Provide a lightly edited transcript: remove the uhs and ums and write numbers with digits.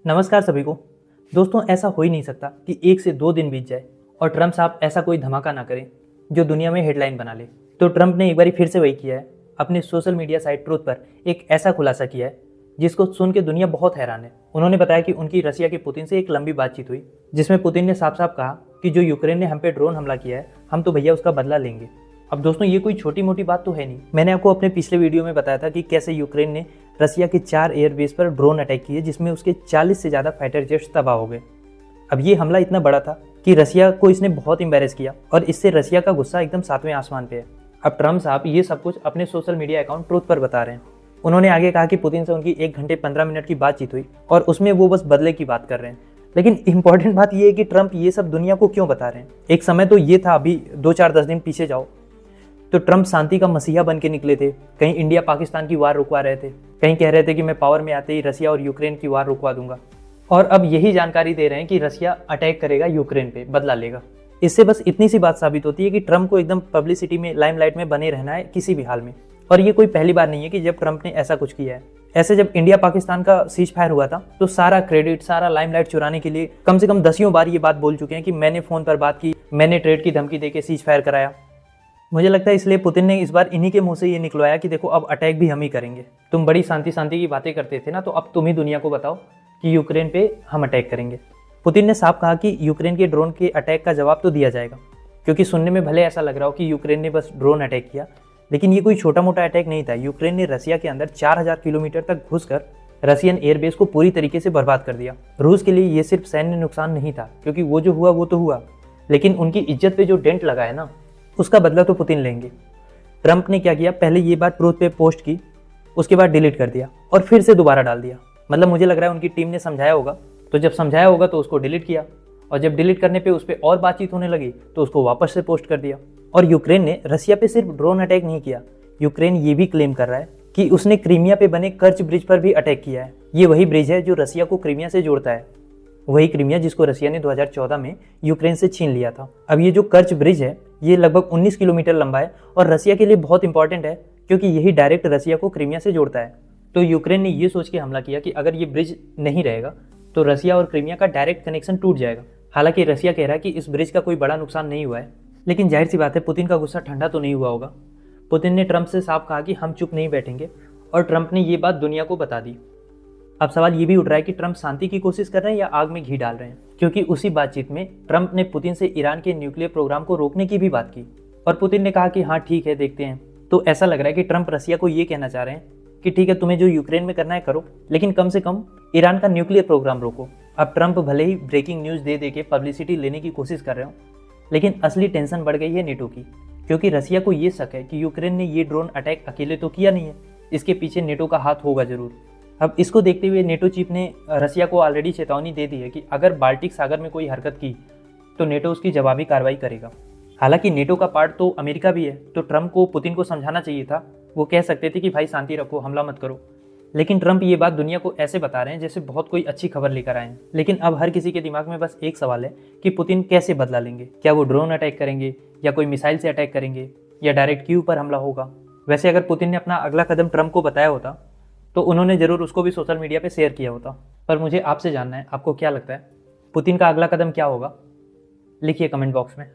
नमस्कार सभी को। दोस्तों, ऐसा हो ही नहीं सकता कि 1 से 2 दिन बीत जाए और ट्रंप साहब ऐसा कोई धमाका ना करें जो दुनिया में हेडलाइन बना ले। तो ट्रंप ने एक बार फिर से वही किया है। अपने सोशल मीडिया साइट ट्रूथ पर एक ऐसा खुलासा किया है जिसको सुन के दुनिया बहुत हैरान है। उन्होंने बताया कि उनकी रसिया के पुतिन से एक लंबी बातचीत हुई जिसमें पुतिन ने साफ साफ कहा कि जो यूक्रेन ने हम पे ड्रोन हमला किया है, हम तो भैया उसका बदला लेंगे। अब दोस्तों, ये कोई छोटी मोटी बात तो है नहीं। मैंने आपको अपने पिछले वीडियो में बताया था कि कैसे यूक्रेन ने रसिया के 4 एयरबेस पर ड्रोन अटैक किए जिसमें उसके 40 से ज़्यादा फाइटर जेट्स तबाह हो गए। अब ये हमला इतना बड़ा था कि रसिया को इसने बहुत एम्बैरेस किया और इससे रसिया का गुस्सा एकदम 7वें आसमान पे है। अब ट्रंप साहब ये सब कुछ अपने सोशल मीडिया अकाउंट ट्रूथ पर बता रहे हैं। उन्होंने आगे कहा कि पुतिन से उनकी 1 घंटे 15 मिनट की बातचीत हुई और उसमें वो बस बदले की बात कर रहे हैं। लेकिन इंपॉर्टेंट बात ये है कि ट्रंप ये सब दुनिया को क्यों बता रहे हैं। एक समय तो ये था, अभी 2-4-10 दिन पीछे जाओ तो ट्रंप शांति का मसीहा बन के निकले थे। कहीं इंडिया पाकिस्तान की वार रुकवा रहे थे, कहीं कह रहे थे कि मैं पावर में आते ही रसिया और यूक्रेन की वार रुकवा दूंगा, और अब यही जानकारी दे रहे हैं कि रसिया अटैक करेगा यूक्रेन पे, बदला लेगा। इससे बस इतनी सी बात साबित होती है कि ट्रंप को एकदम पब्लिसिटी में, लाइमलाइट में बने रहना है किसी भी हाल में। और ये कोई पहली बार नहीं है कि जब ट्रंप ने ऐसा कुछ किया है। ऐसे जब इंडिया पाकिस्तान का सीज फायर हुआ था तो सारा क्रेडिट, सारा लाइमलाइट चुराने के लिए कम से कम 10 बार ये बात बोल चुके हैं कि मैंने फोन पर बात की, मैंने ट्रेड की धमकी देके सीज फायर कराया। मुझे लगता है इसलिए पुतिन ने इस बार इन्हीं के मुंह से ये निकलवाया कि देखो, अब अटैक भी हम ही करेंगे। तुम बड़ी शांति शांति की बातें करते थे ना, तो अब तुम ही दुनिया को बताओ कि यूक्रेन पे हम अटैक करेंगे। पुतिन ने साफ कहा कि यूक्रेन के ड्रोन के अटैक का जवाब तो दिया जाएगा, क्योंकि सुनने में भले ऐसा लग रहा हो कि यूक्रेन ने बस ड्रोन अटैक किया, लेकिन ये कोई छोटा मोटा अटैक नहीं था। यूक्रेन ने रसिया के अंदर 4000 किलोमीटर तक घुसकर रसियन एयरबेस को पूरी तरीके से बर्बाद कर दिया। रूस के लिए ये सिर्फ सैन्य नुकसान नहीं था, क्योंकि वो जो हुआ वो तो हुआ, लेकिन उनकी इज्जत पे जो डेंट लगा है ना, उसका बदला तो पुतिन लेंगे। ट्रंप ने क्या किया, पहले ये बात ट्रूथ पे पोस्ट की, उसके बाद डिलीट कर दिया और फिर से दोबारा डाल दिया। मतलब मुझे लग रहा है उनकी टीम ने समझाया होगा, तो जब समझाया होगा तो उसको डिलीट किया, और जब डिलीट करने पे उस पर और बातचीत होने लगी तो उसको वापस से पोस्ट कर दिया। और यूक्रेन ने रसिया पे सिर्फ ड्रोन अटैक नहीं किया, यूक्रेन ये भी क्लेम कर रहा है कि उसने क्रीमिया पे बने कर्च ब्रिज पर भी अटैक किया है। ये वही ब्रिज है जो रसिया को क्रीमिया से जोड़ता है, वही क्रीमिया जिसको रसिया ने 2014 में यूक्रेन से छीन लिया था। अब ये जो कर्च ब्रिज है ये लगभग 19 किलोमीटर लंबा है और रसिया के लिए बहुत इंपॉर्टेंट है, क्योंकि यही डायरेक्ट रसिया को क्रीमिया से जोड़ता है। तो यूक्रेन ने ये सोच के हमला किया कि अगर ये ब्रिज नहीं रहेगा तो रसिया और क्रीमिया का डायरेक्ट कनेक्शन टूट जाएगा। हालांकि रसिया कह रहा है कि इस ब्रिज का कोई बड़ा नुकसान नहीं हुआ है, लेकिन जाहिर सी बात है पुतिन का गुस्सा ठंडा तो नहीं हुआ होगा। पुतिन ने ट्रंप से साफ कहा कि हम चुप नहीं बैठेंगे, और ट्रंप ने ये बात दुनिया को बता दी। अब सवाल ये भी उठ रहा है कि ट्रंप शांति की कोशिश कर रहे हैं या आग में घी डाल रहे हैं, क्योंकि उसी बातचीत में ट्रंप ने पुतिन से ईरान के न्यूक्लियर प्रोग्राम को रोकने की भी बात की, और पुतिन ने कहा कि हाँ ठीक है, देखते हैं। तो ऐसा लग रहा है कि ट्रंप रसिया को ये कहना चाह रहे हैं कि ठीक है, तुम्हें जो यूक्रेन में करना है करो, लेकिन कम से कम ईरान का न्यूक्लियर प्रोग्राम रोको। अब ट्रंप भले ही ब्रेकिंग न्यूज़ दे दे के पब्लिसिटी लेने की कोशिश कर रहे हो, लेकिन असली टेंशन बढ़ गई है नेटो की, क्योंकि रसिया को ये शक है कि यूक्रेन ने ये ड्रोन अटैक अकेले तो किया नहीं है, इसके पीछे नेटो का हाथ होगा जरूर। अब इसको देखते हुए नेटो चीफ ने रसिया को ऑलरेडी चेतावनी दे दी है कि अगर बाल्टिक सागर में कोई हरकत की तो नेटो उसकी जवाबी कार्रवाई करेगा। हालांकि नेटो का पार्ट तो अमेरिका भी है, तो ट्रंप को पुतिन को समझाना चाहिए था। वो कह सकते थे कि भाई शांति रखो, हमला मत करो, लेकिन ट्रंप ये बात दुनिया को ऐसे बता रहे हैं जैसे बहुत कोई अच्छी खबर लेकर आए हैं। लेकिन अब हर किसी के दिमाग में बस एक सवाल है कि पुतिन कैसे बदला लेंगे। क्या वो ड्रोन अटैक करेंगे, या कोई मिसाइल से अटैक करेंगे, या डायरेक्ट कीव पर हमला होगा। वैसे अगर पुतिन ने अपना अगला कदम ट्रंप को बताया होता तो उन्होंने जरूर उसको भी सोशल मीडिया पे शेयर किया होता। पर मुझे आपसे जानना है, आपको क्या लगता है पुतिन का अगला कदम क्या होगा? लिखिए कमेंट बॉक्स में।